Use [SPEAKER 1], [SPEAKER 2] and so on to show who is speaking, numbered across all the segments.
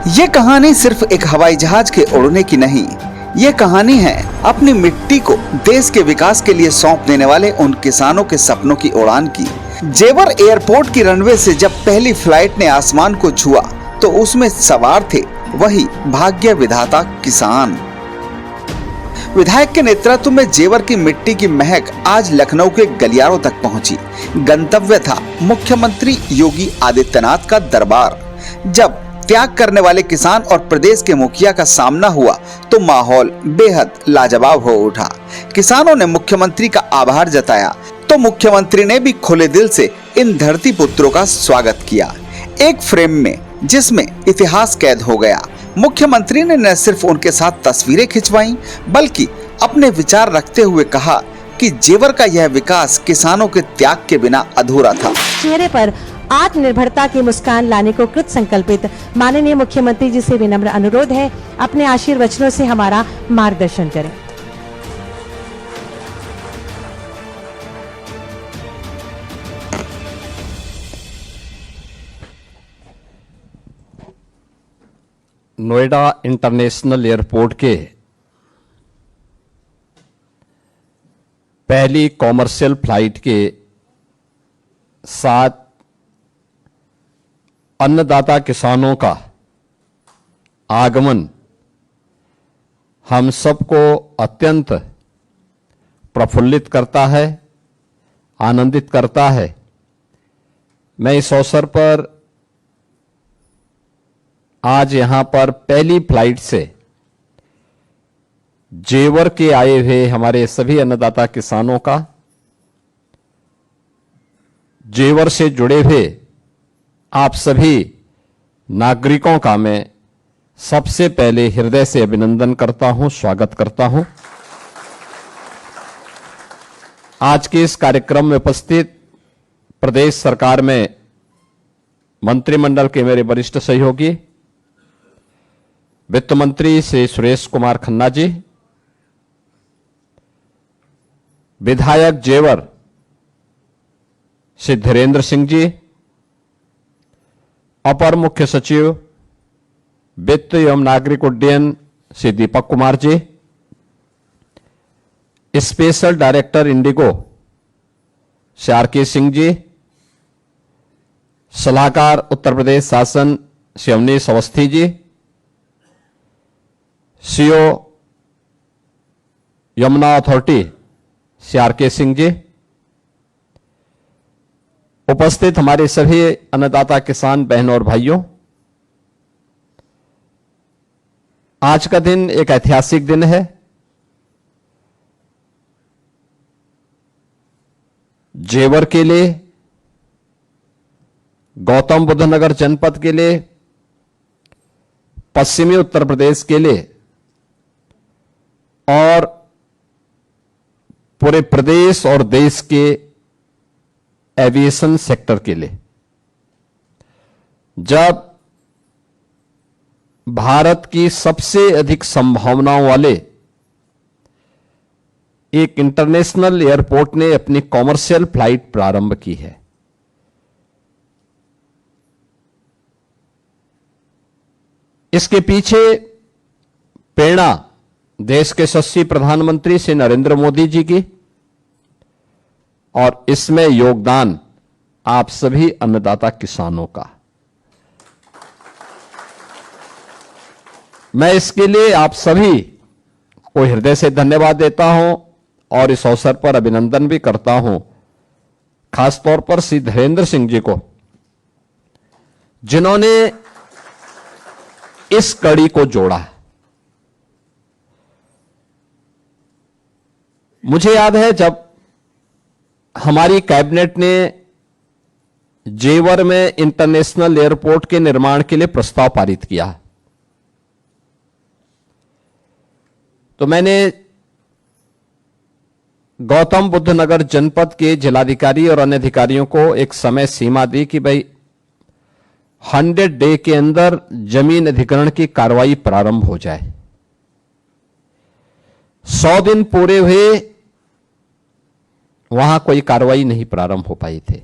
[SPEAKER 1] ये कहानी सिर्फ एक हवाई जहाज के उड़ने की नहीं, ये कहानी है अपनी मिट्टी को देश के विकास के लिए सौंप देने वाले उन किसानों के सपनों की उड़ान की। जेवर एयरपोर्ट की रनवे से जब पहली फ्लाइट ने आसमान को छुआ तो उसमें सवार थे वही भाग्य विधाता किसान। विधायक के नेतृत्व में जेवर की मिट्टी की महक आज लखनऊ के गलियारों तक पहुंची। गंतव्य था मुख्यमंत्री योगी आदित्यनाथ का दरबार। जब त्याग करने वाले किसान और प्रदेश के मुखिया का सामना हुआ तो माहौल बेहद लाजवाब हो उठा। किसानों ने मुख्यमंत्री का आभार जताया तो मुख्यमंत्री ने भी खुले दिल से इन धरती पुत्रों का स्वागत किया। एक फ्रेम में जिसमें इतिहास कैद हो गया। मुख्यमंत्री ने न सिर्फ उनके साथ तस्वीरें खिंचवाईं बल्कि अपने विचार रखते हुए कहा कि जेवर का यह विकास किसानों के त्याग के बिना अधूरा था।
[SPEAKER 2] चेहरे पर आत्मनिर्भरता की मुस्कान लाने को कृत संकल्पित माननीय मुख्यमंत्री जी से विनम्र अनुरोध है, अपने आशीर्वचनों से हमारा मार्गदर्शन करें।
[SPEAKER 3] नोएडा इंटरनेशनल एयरपोर्ट के पहली कॉमर्शियल फ्लाइट के साथ अन्नदाता किसानों का आगमन हम सबको अत्यंत प्रफुल्लित करता है, आनंदित करता है। मैं इस अवसर पर आज यहां पर पहली फ्लाइट से जेवर के आए हुए हमारे सभी अन्नदाता किसानों का, जेवर से जुड़े हुए आप सभी नागरिकों का मैं सबसे पहले हृदय से अभिनंदन करता हूं, स्वागत करता हूं। आज के इस कार्यक्रम में उपस्थित प्रदेश सरकार में मंत्रिमंडल के मेरे वरिष्ठ सहयोगी वित्त मंत्री श्री सुरेश कुमार खन्ना जी, विधायक जेवर श्री धीरेन्द्र सिंह जी, अपर मुख्य सचिव वित्त एवं नागरिक उड्डयन Shri Deepak Kumar ji, special director IndiGo Shri R K. Singh ji, सलाहकार उत्तर प्रदेश शासन Shri Awanish Awasthi ji, CO Yamuna authority Shri R K. Singh ji, उपस्थित हमारे सभी अन्नदाता किसान बहनों और भाइयों, आज का दिन एक ऐतिहासिक दिन है। जेवर के लिए, गौतम बुद्ध नगर जनपद के लिए, पश्चिमी उत्तर प्रदेश के लिए और पूरे प्रदेश और देश के एविएशन सेक्टर के लिए। जब भारत की सबसे अधिक संभावनाओं वाले एक इंटरनेशनल एयरपोर्ट ने अपनी कॉमर्शियल फ्लाइट प्रारंभ की है, इसके पीछे प्रेरणा देश के यशस्वी प्रधानमंत्री श्री नरेंद्र मोदी जी की और इसमें योगदान आप सभी अन्नदाता किसानों का। मैं इसके लिए आप सभी को हृदय से धन्यवाद देता हूं और इस अवसर पर अभिनंदन भी करता हूं, खासतौर पर श्री धीरेन्द्र सिंह जी को, जिन्होंने इस कड़ी को जोड़ा। मुझे याद है जब हमारी कैबिनेट ने जेवर में इंटरनेशनल एयरपोर्ट के निर्माण के लिए प्रस्ताव पारित किया तो मैंने गौतम बुद्ध नगर जनपद के जिलाधिकारी और अन्य अधिकारियों को एक समय सीमा दी कि भाई 100 डे के अंदर जमीन अधिग्रहण की कार्रवाई प्रारंभ हो जाए। 100 दिन पूरे हुए, वहां कोई कार्रवाई नहीं प्रारंभ हो पाई थे।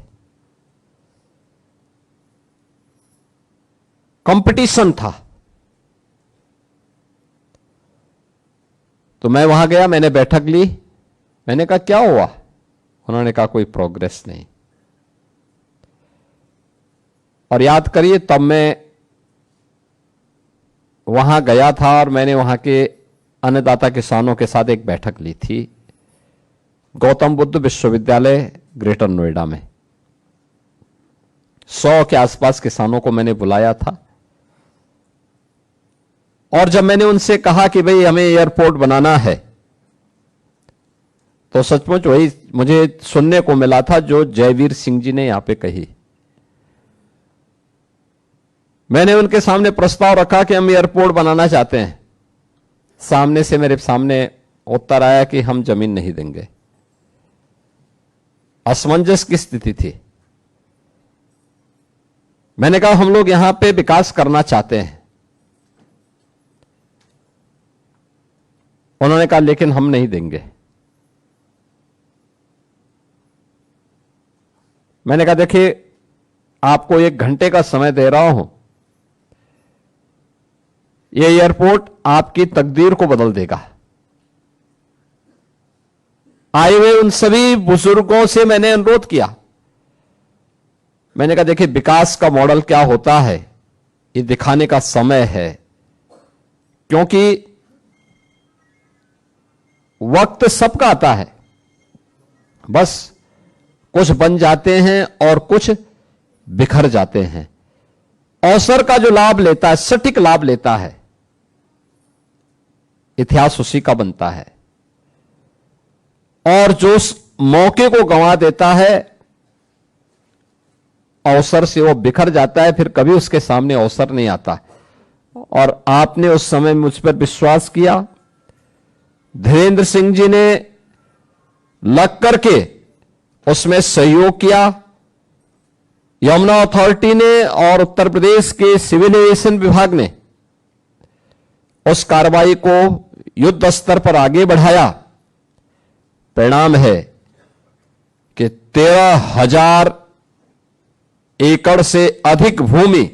[SPEAKER 3] कंपटीशन था, तो मैं वहां गया, मैंने बैठक ली। मैंने कहा क्या हुआ? उन्होंने कहा कोई प्रोग्रेस नहीं। और याद करिए, तब मैं वहां गया था और मैंने वहां के अन्नदाता किसानों के साथ एक बैठक ली थी गौतम बुद्ध विश्वविद्यालय ग्रेटर नोएडा में। 100 के आसपास किसानों को मैंने बुलाया था। और जब मैंने उनसे कहा कि भाई हमें एयरपोर्ट बनाना है, तो सचमुच वही मुझे सुनने को मिला था जो जयवीर सिंह जी ने यहां पे कही। मैंने उनके सामने प्रस्ताव रखा कि हम एयरपोर्ट बनाना चाहते हैं। सामने से मेरे सामने उत्तर आया कि हम जमीन नहीं देंगे। असमंजस की स्थिति थी। मैंने कहा हम लोग यहां पे विकास करना चाहते हैं। उन्होंने कहा लेकिन हम नहीं देंगे। मैंने कहा देखिए, आपको 1 घंटे का समय दे रहा हूं, यह एयरपोर्ट आपकी तकदीर को बदल देगा। आए हुए उन सभी बुजुर्गों से मैंने अनुरोध किया। मैंने कहा देखिए, विकास का मॉडल क्या होता है ये दिखाने का समय है, क्योंकि वक्त सबका आता है, बस कुछ बन जाते हैं और कुछ बिखर जाते हैं। अवसर का जो लाभ लेता है, सटीक लाभ लेता है, इतिहास उसी का बनता है। और जो उस मौके को गंवा देता है, अवसर से वो बिखर जाता है, फिर कभी उसके सामने अवसर नहीं आता। और आपने उस समय मुझ पर विश्वास किया। धीरेन्द्र सिंह जी ने लग करके उसमें सहयोग किया। यमुना अथॉरिटी ने और उत्तर प्रदेश के सिविल एविएशन विभाग ने उस कार्रवाई को युद्ध स्तर पर आगे बढ़ाया। परिणाम है कि 13,000 एकड़ से अधिक भूमि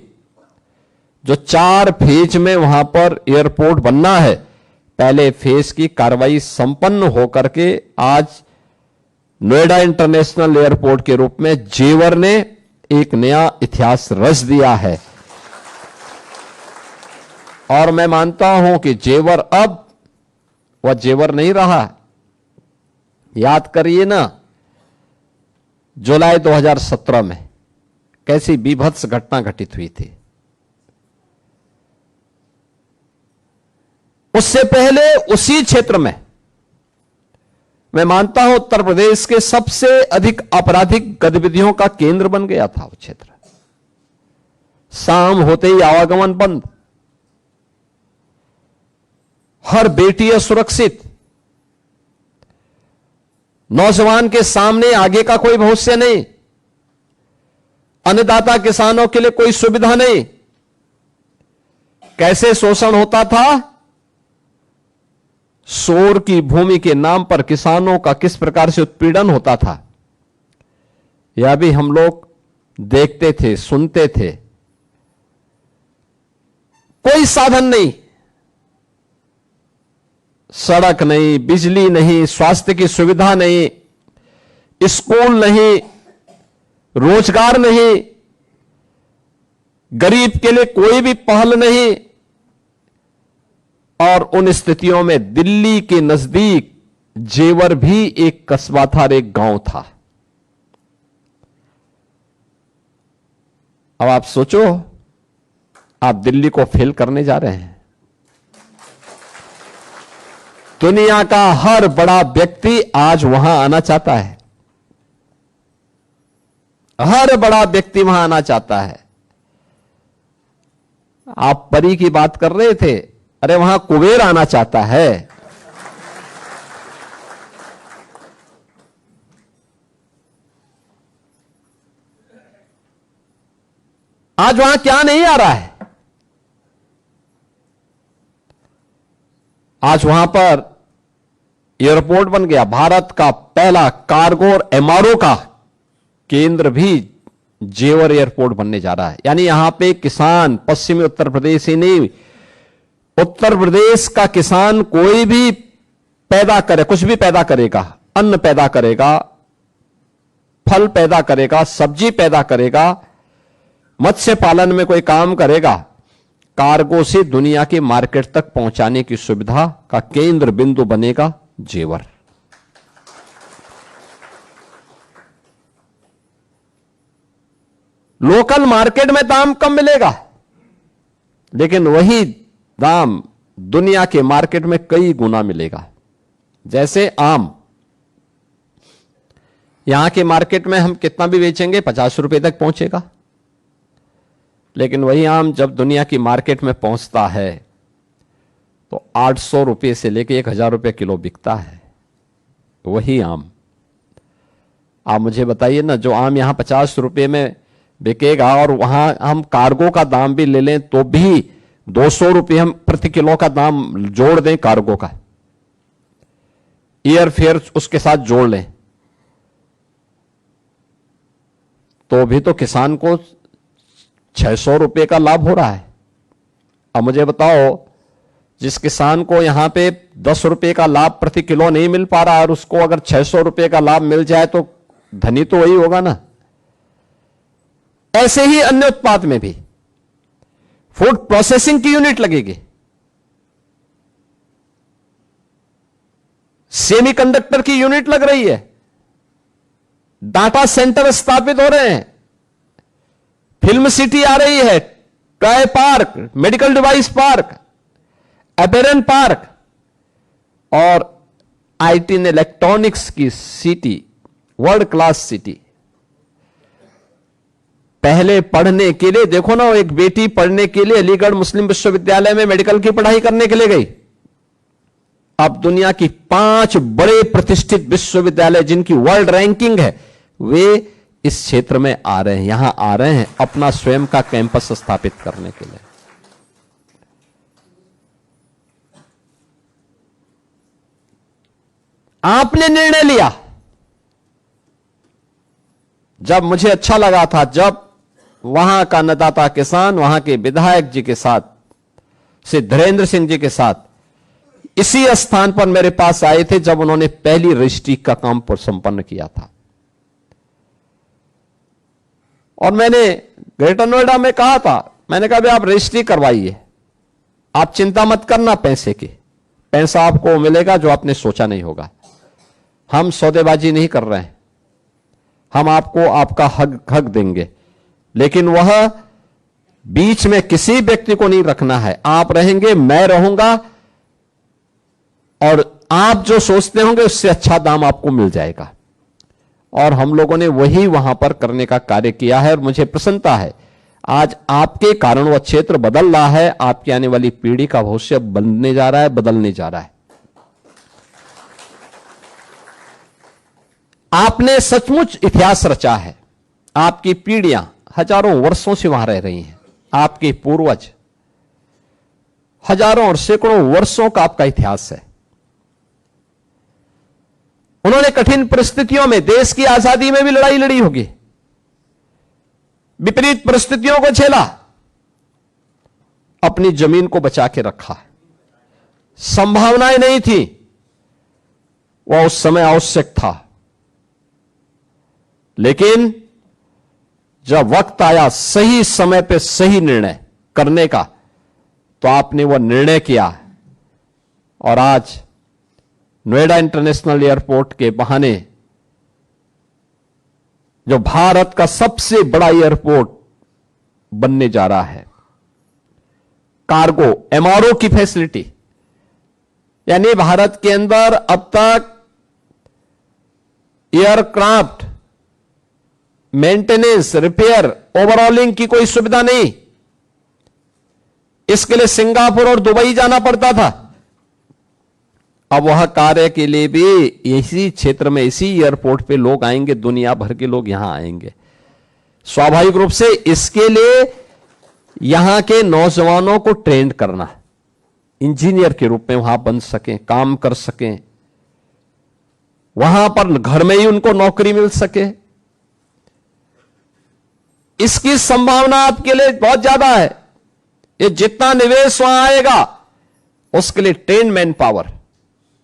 [SPEAKER 3] जो 4 फेज में वहां पर एयरपोर्ट बनना है, पहले फेज की कार्रवाई संपन्न होकर के आज नोएडा इंटरनेशनल एयरपोर्ट के रूप में जेवर ने एक नया इतिहास रच दिया है। और मैं मानता हूं कि जेवर अब वह जेवर नहीं रहा। याद करिए ना, जुलाई 2017 में कैसी बीभत्स घटना घटित हुई थी। उससे पहले उसी क्षेत्र में मैं मानता हूं उत्तर प्रदेश के सबसे अधिक आपराधिक गतिविधियों का केंद्र बन गया था वो क्षेत्र। शाम होते ही आवागमन बंद, हर बेटी असुरक्षित, नौजवान के सामने आगे का कोई भविष्य नहीं, अन्नदाता किसानों के लिए कोई सुविधा नहीं। कैसे शोषण होता था, शोर की भूमि के नाम पर किसानों का किस प्रकार से उत्पीड़न होता था, यह भी हम लोग देखते थे, सुनते थे। कोई साधन नहीं, सड़क नहीं, बिजली नहीं, स्वास्थ्य की सुविधा नहीं, स्कूल नहीं, रोजगार नहीं, गरीब के लिए कोई भी पहल नहीं। और उन स्थितियों में दिल्ली के नजदीक जेवर भी एक कस्बा था और एक गांव था। अब आप सोचो, आप दिल्ली को फेल करने जा रहे हैं। दुनिया का हर बड़ा व्यक्ति आज वहां आना चाहता है, हर बड़ा व्यक्ति वहां आना चाहता है। आप परी की बात कर रहे थे, अरे वहां कुबेर आना चाहता है। आज वहां क्या नहीं आ रहा है? आज वहां पर एयरपोर्ट बन गया। भारत का पहला कार्गो और एमआरओ का केंद्र भी जेवर एयरपोर्ट बनने जा रहा है। यानी यहां पे किसान, पश्चिमी उत्तर प्रदेश ही नहीं, उत्तर प्रदेश का किसान कोई भी पैदा करे, कुछ भी पैदा करेगा, अन्न पैदा करेगा, फल पैदा करेगा, सब्जी पैदा करेगा, मत्स्य पालन में कोई काम करेगा, कार्गो से दुनिया के मार्केट तक पहुंचाने की सुविधा का केंद्र बिंदु बनेगा जेवर। लोकल मार्केट में दाम कम मिलेगा, लेकिन वही दाम दुनिया के मार्केट में कई गुना मिलेगा। जैसे आम, यहां के मार्केट में हम कितना भी बेचेंगे 50 रुपए तक पहुंचेगा, लेकिन वही आम जब दुनिया की मार्केट में पहुंचता है तो 800 रुपए से लेकर 1000 रुपए किलो बिकता है वही आम। आप मुझे बताइए ना, जो आम यहां 50 रुपए में बिकेगा और वहां हम कार्गो का दाम भी ले लें तो भी 200 रुपए हम प्रति किलो का दाम जोड़ दें, कार्गो का एयर फेयर उसके साथ जोड़ लें, तो भी तो किसान को 600 रुपए का लाभ हो रहा है। अब मुझे बताओ, जिस किसान को यहां पे 10 रुपए का लाभ प्रति किलो नहीं मिल पा रहा और उसको अगर 600 रुपए का लाभ मिल जाए तो धनी तो वही होगा ना। ऐसे ही अन्य उत्पाद में भी फूड प्रोसेसिंग की यूनिट लगेगी, सेमीकंडक्टर की यूनिट लग रही है, डाटा सेंटर स्थापित हो रहे हैं, फिल्म सिटी आ रही है, toy park, medical device park, apparel park और आईटी एंड इलेक्ट्रॉनिक्स की सिटी, वर्ल्ड क्लास सिटी। पहले पढ़ने के लिए देखो ना, एक बेटी पढ़ने के लिए अलीगढ़ मुस्लिम विश्वविद्यालय में मेडिकल की पढ़ाई करने के लिए गई। अब दुनिया की 5 बड़े प्रतिष्ठित विश्वविद्यालय जिनकी वर्ल्ड रैंकिंग है, वे इस क्षेत्र में आ रहे हैं, यहां आ रहे हैं अपना स्वयं का कैंपस स्थापित करने के लिए। आपने निर्णय लिया, जब मुझे अच्छा लगा था, जब वहां का अन्नदाता किसान वहां के विधायक जी के साथ, श्री धीरेन्द्र सिंह जी के साथ इसी स्थान पर मेरे पास आए थे जब उन्होंने पहली रजिस्ट्री का काम संपन्न किया था। और मैंने ग्रेटर नोएडा में कहा था, मैंने कहा भाई आप रजिस्ट्री करवाइए, आप चिंता मत करना पैसे की, पैसा आपको मिलेगा जो आपने सोचा नहीं होगा। हम सौदेबाजी नहीं कर रहे हैं, हम आपको आपका हक देंगे, लेकिन वह बीच में किसी व्यक्ति को नहीं रखना है। आप रहेंगे, मैं रहूंगा, और आप जो सोचते होंगे उससे अच्छा दाम आपको मिल जाएगा। और हम लोगों ने वही वहां पर करने का कार्य किया है और मुझे प्रसन्नता है, आज आपके कारण वह क्षेत्र बदल रहा है, आपकी आने वाली पीढ़ी का भविष्य बनने जा रहा है, बदलने जा रहा है। आपने सचमुच इतिहास रचा है, आपकी पीढ़ियां हजारों वर्षों से वहां रह रही हैं, आपके पूर्वज हजारों और सैकड़ों वर्षों का आपका इतिहास है। उन्होंने कठिन परिस्थितियों में, देश की आजादी में भी लड़ाई लड़ी होगी, विपरीत परिस्थितियों को झेला, अपनी जमीन को बचा के रखा। संभावनाएं नहीं थी, वह उस समय आवश्यक था, लेकिन जब वक्त आया सही समय पे सही निर्णय करने का, तो आपने वह निर्णय किया। और आज नोएडा इंटरनेशनल एयरपोर्ट के बहाने जो भारत का सबसे बड़ा एयरपोर्ट बनने जा रहा है, कार्गो एमआरओ की फैसिलिटी, यानी भारत के अंदर अब तक एयरक्राफ्ट मेंटेनेंस, रिपेयर, ओवरऑलिंग की कोई सुविधा नहीं। इसके लिए सिंगापुर और दुबई जाना पड़ता था। अब वह कार्य के लिए भी इसी क्षेत्र में, इसी एयरपोर्ट पे लोग आएंगे, दुनिया भर के लोग यहां आएंगे। स्वाभाविक रूप से इसके लिए यहां के नौजवानों को ट्रेन करना, इंजीनियर के रूप में वहां बन सकें, काम कर सकें, वहां पर घर में ही उनको नौकरी मिल सके, इसकी संभावना आपके लिए बहुत ज्यादा है। ये जितना निवेश वहां आएगा उसके लिए ट्रेन मैन पावर,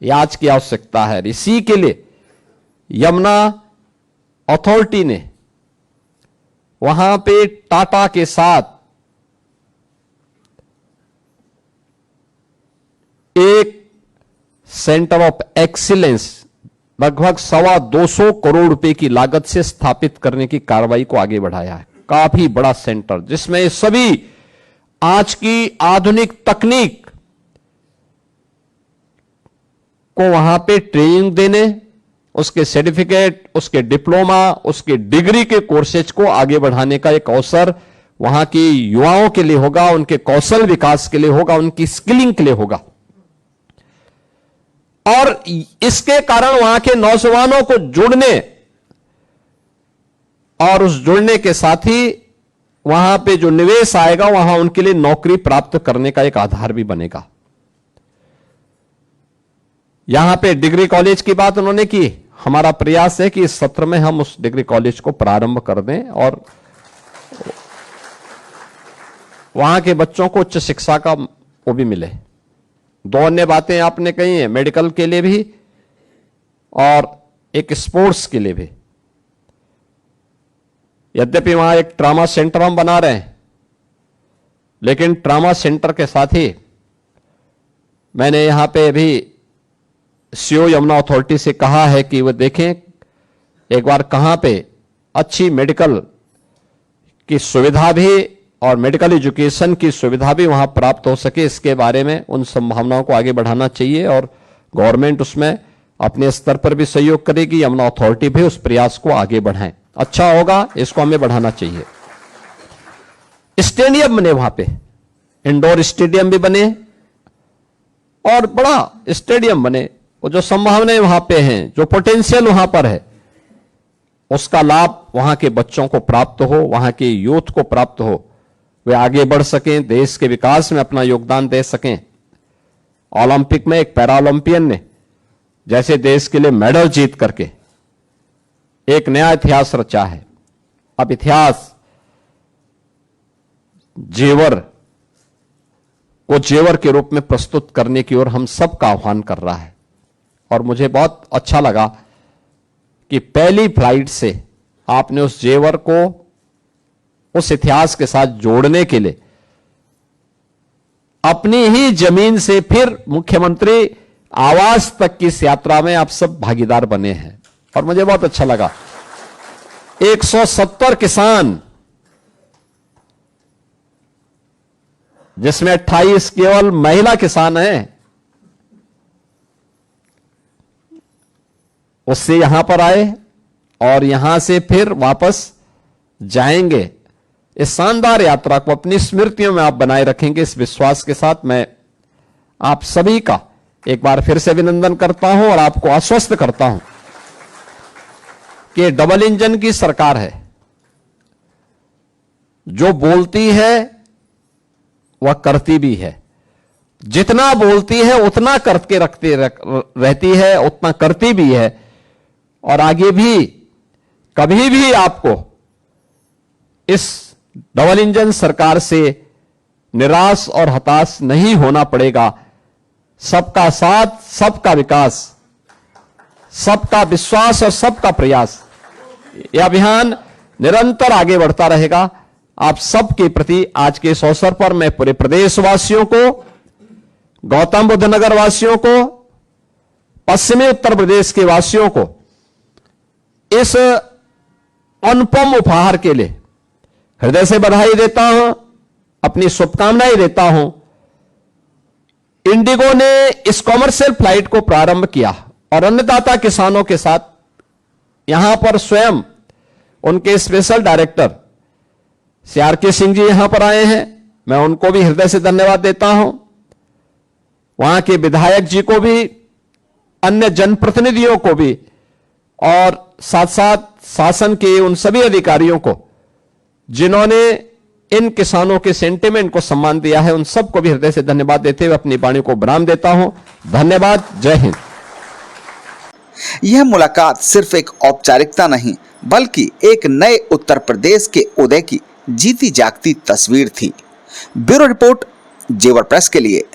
[SPEAKER 3] ये आज की आवश्यकता है। इसी के लिए यमुना अथॉरिटी ने वहां पे टाटा के साथ एक सेंटर ऑफ एक्सीलेंस लगभग 225 करोड़ रुपए की लागत से स्थापित करने की कार्रवाई को आगे बढ़ाया है। काफी बड़ा सेंटर जिसमें सभी आज की आधुनिक तकनीक को वहां पे ट्रेनिंग देने, उसके सर्टिफिकेट, उसके डिप्लोमा, उसके डिग्री के कोर्सेज को आगे बढ़ाने का एक अवसर वहां की युवाओं के लिए होगा, उनके कौशल विकास के लिए होगा, उनकी स्किलिंग के लिए होगा। और इसके कारण वहां के नौजवानों को जुड़ने और उस जुड़ने के साथ ही वहां पे जो निवेश आएगा वहां उनके लिए नौकरी प्राप्त करने का एक आधार भी बनेगा। यहां पे डिग्री कॉलेज की बात उन्होंने की। हमारा प्रयास है कि इस सत्र में हम उस डिग्री कॉलेज को प्रारंभ कर दें और वहां के बच्चों को उच्च शिक्षा का वो भी मिले। दो अन्य बातें आपने कही हैं, मेडिकल के लिए भी और एक स्पोर्ट्स के लिए भी। यद्यपि वहां एक ट्रामा सेंटर हम बना रहे हैं, लेकिन ट्रामा सेंटर के साथ ही मैंने यहां पे भी सीओ यमुना अथॉरिटी से कहा है कि वो देखें एक बार कहां पे अच्छी मेडिकल की सुविधा भी और मेडिकल एजुकेशन की सुविधा भी वहां प्राप्त हो सके। इसके बारे में उन संभावनाओं को आगे बढ़ाना चाहिए और गवर्नमेंट उसमें अपने स्तर पर भी सहयोग करेगी, यमुना अथॉरिटी भी उस प्रयास को आगे बढ़ाएं। अच्छा होगा, इसको हमें बढ़ाना चाहिए। स्टेडियम बने वहां पे, इंडोर स्टेडियम भी बने और बड़ा स्टेडियम बने। वो जो संभावनाएं वहां पे हैं, जो पोटेंशियल वहां पर है, उसका लाभ वहां के बच्चों को प्राप्त हो, वहां के यूथ को प्राप्त हो, वे आगे बढ़ सकें, देश के विकास में अपना योगदान दे सकें। ओलंपिक में एक पैरा ओलंपियन ने जैसे देश के लिए मेडल जीत करके एक नया इतिहास रचा है। अब इतिहास जेवर को जेवर के रूप में प्रस्तुत करने की ओर हम सबका आह्वान कर रहा है। और मुझे बहुत अच्छा लगा कि पहली फ्लाइट से आपने उस जेवर को उस इतिहास के साथ जोड़ने के लिए अपनी ही जमीन से फिर मुख्यमंत्री आवास तक की इस यात्रा में आप सब भागीदार बने हैं और मुझे बहुत अच्छा लगा। 170 किसान, जिसमें 28 केवल महिला किसान हैं, उससे यहां पर आए और यहां से फिर वापस जाएंगे। इस शानदार यात्रा को अपनी स्मृतियों में आप बनाए रखेंगे, इस विश्वास के साथ मैं आप सभी का एक बार फिर से अभिनंदन करता हूं और आपको आश्वस्त करता हूं कि डबल इंजन की सरकार है। जो बोलती है वह करती भी है, जितना बोलती है उतना करके रखती रहती है, उतना करती भी है और आगे भी कभी भी आपको इस डबल इंजन सरकार से निराश और हताश नहीं होना पड़ेगा। सबका साथ, सबका विकास, सबका विश्वास और सबका प्रयास, यह अभियान निरंतर आगे बढ़ता रहेगा। आप सबके प्रति आज के इस अवसर पर मैं पूरे प्रदेशवासियों को, गौतम बुद्ध नगर वासियों को, पश्चिमी उत्तर प्रदेश के वासियों को इस अनुपम उपहार के लिए हृदय से बधाई देता हूं, अपनी शुभकामनाएं देता हूं। इंडिगो ने इस कॉमर्शियल फ्लाइट को प्रारंभ किया और अन्नदाता किसानों के साथ यहां पर स्वयं उनके special director CRK Singh ji यहां पर आए हैं, मैं उनको भी हृदय से धन्यवाद देता हूं। वहां के विधायक जी को भी, अन्य जनप्रतिनिधियों को भी और साथ साथ शासन के उन सभी अधिकारियों को जिन्होंने इन किसानों के सेंटिमेंट को सम्मान दिया है, उन सबको भी हृदय से धन्यवाद देते हुए अपनी वाणी को विराम देता हूं। धन्यवाद। जय हिंद।
[SPEAKER 1] यह मुलाकात सिर्फ एक औपचारिकता नहीं, बल्कि एक नए उत्तर प्रदेश के उदय की जीती जागती तस्वीर थी। ब्यूरो रिपोर्ट, जेवर प्रेस के लिए।